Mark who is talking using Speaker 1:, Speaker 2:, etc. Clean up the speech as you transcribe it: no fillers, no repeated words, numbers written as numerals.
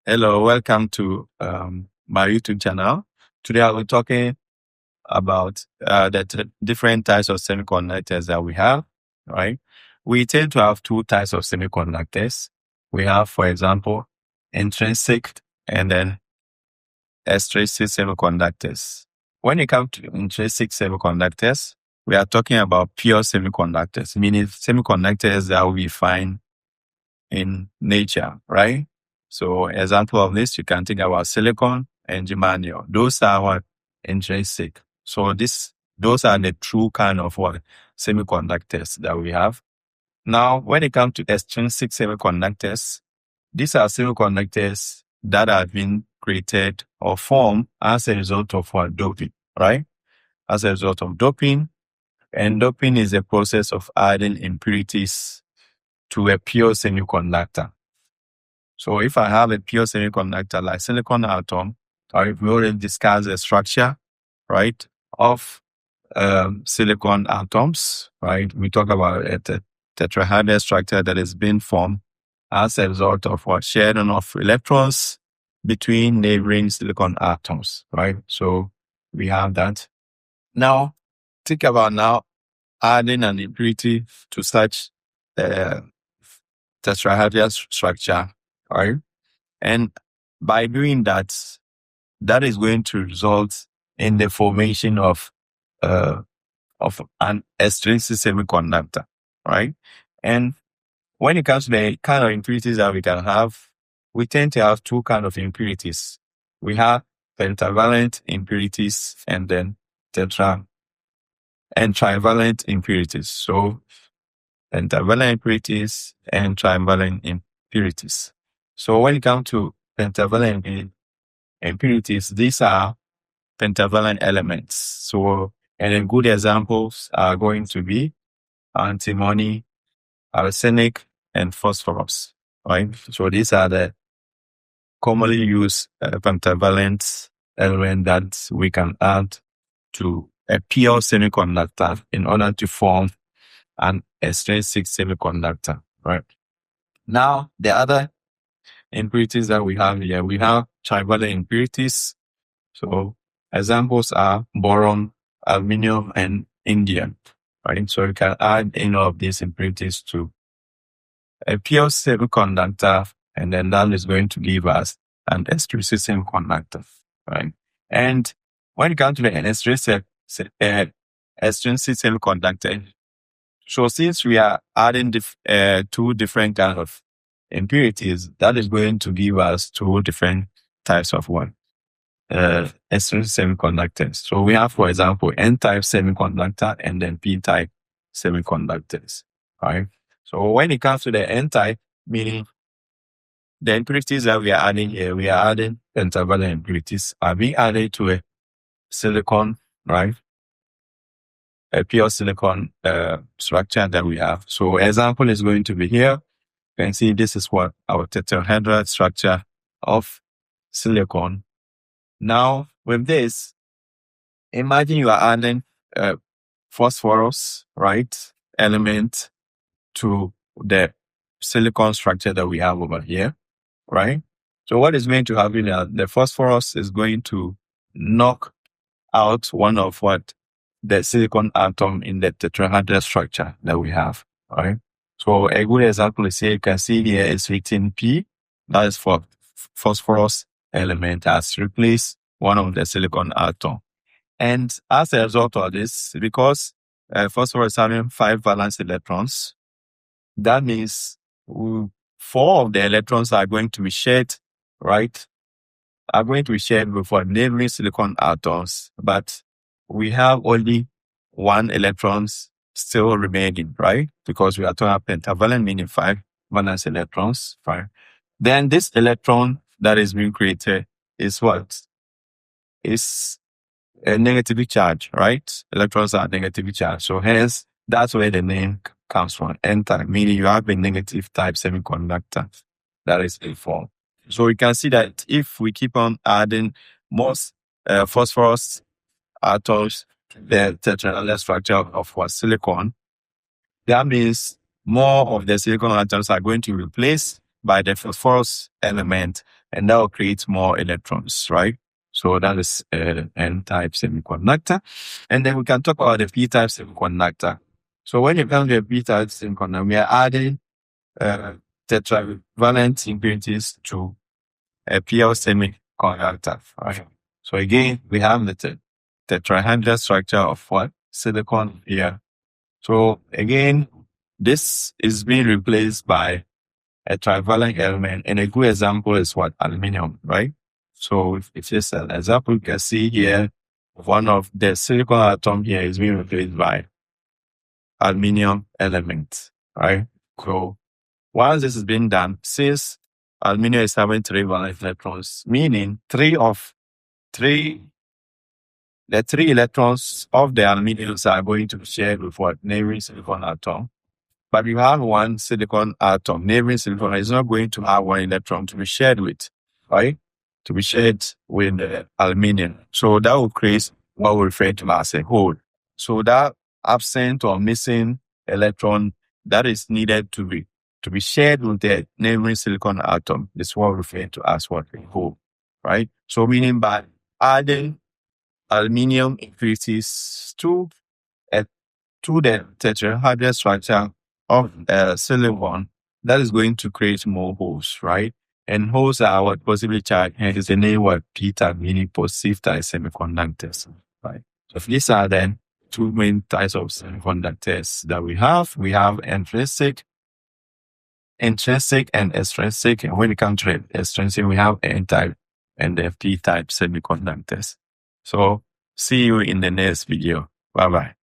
Speaker 1: Hello, welcome to my YouTube channel. Today I'll be talking about the different types of semiconductors that we have, right? We tend to have two types of semiconductors. We have, for example, intrinsic and then extrinsic semiconductors. When it comes to intrinsic semiconductors, we are talking about pure semiconductors, meaning semiconductors that we find in nature, right? So example of this, you can think about silicon and germanium. Those are what intrinsic. So those are the true kind of what semiconductors that we have. Now, when it comes to extrinsic semiconductors, these are semiconductors that have been created or formed as a result of what doping, right? As a result of doping. And doping is a process of adding impurities to a pure semiconductor. So if I have a pure semiconductor like silicon atom, or if we already discussed the structure, right, of silicon atoms, right? We talk about a tetrahedral structure that is being formed as a result of what sharing of electrons between neighboring silicon atoms, right? So we have that. Now, think about now adding an impurity to such tetrahedral structure, right? And by doing that, that is going to result in the formation of an extrinsic semiconductor, right? And when it comes to the kind of impurities that we can have, we tend to have two kinds of impurities. We have pentavalent impurities and then trivalent impurities. So pentavalent impurities and trivalent impurities. So when it comes to pentavalent impurities, these are pentavalent elements. So, and then good examples are going to be antimony, arsenic, and phosphorus, right? So these are the commonly used pentavalent element that we can add to a pure semiconductor in order to form an extrinsic semiconductor, right? Now, the other impurities that we have here, we have trivalent impurities. So examples are boron, aluminum, and indium, right? So you can add any of these impurities to a pure semiconductor, and then that is going to give us an extrinsic semiconductor, right? And when it comes to the extrinsic semiconductor, so since we are adding two different kinds of impurities, that is going to give us two different types of extrinsic semiconductors. So we have, for example, N-type semiconductor and then P-type semiconductors, right? So when it comes to the N-type, meaning the impurities that we are adding here, we are adding pentavalent impurities are being added to a silicon, right? A pure silicon structure that we have. So example is going to be here. You can see this is what our tetrahedral structure of silicon. Now, with this, imagine you are adding phosphorus, right, element to the silicon structure that we have over here, right? So what is going to happen is the phosphorus is going to knock out one of what the silicon atom in the tetrahedral structure that we have, right? So a good example is here, you can see here is 15P, that is for phosphorus element has replaced one of the silicon atom. And as a result of this, because phosphorus is having 5 valence electrons, that means 4 of the electrons are going to be shared, right? Are going to be shared with neighboring silicon atoms, but we have only 1 electron still remaining, right? Because we are talking about pentavalent, meaning 5 valence electrons, right? Then this electron that is being created is what? Is a negatively charged, right? Electrons are negatively charged. So hence, that's where the name comes from, N-type, meaning you have a negative type semiconductor that is formed. So you can see that if we keep on adding more phosphorus atoms to the tetrahedral structure of our silicon, that means more of the silicon atoms are going to be replaced by the phosphorus element and that will create more electrons, right? So that is N-type semiconductor. And then we can talk about the P-type semiconductor. So when you come to a P-type semiconductor, we are adding tetravalent impurities to a PL semiconductor, right? So again, we have the tetrahedral structure of what? Silicon here. So again, this is being replaced by a trivalent element, and a good example is what? Aluminum, right? So if it's just an example, you can see here, one of the silicon atom here is being replaced by aluminum element, right? So once this is being done, since aluminum is having 3 valence electrons, meaning the 3 electrons of the aluminums are going to be shared with what? Neighboring silicon atom. But you have one silicon atom, neighboring silicon is not going to have one electron to be shared with, right? To be shared with the aluminum. So that will create what we refer to as a hole. So that absent or missing electron that is needed to be shared with the neighboring silicon atom is what we refer to as what? A hole, right? So meaning by adding aluminum impurities to the tetrahedral structure of silicon, that is going to create more holes, right? And holes are what? Positively charged, and is the name what? P-type, meaning positive type semiconductors, right? So these are then 2 main types of semiconductors that we have. We have intrinsic and extrinsic. And when it comes to extrinsic, we have N-type and the P-type semiconductors. So see you in the next video. Bye-bye.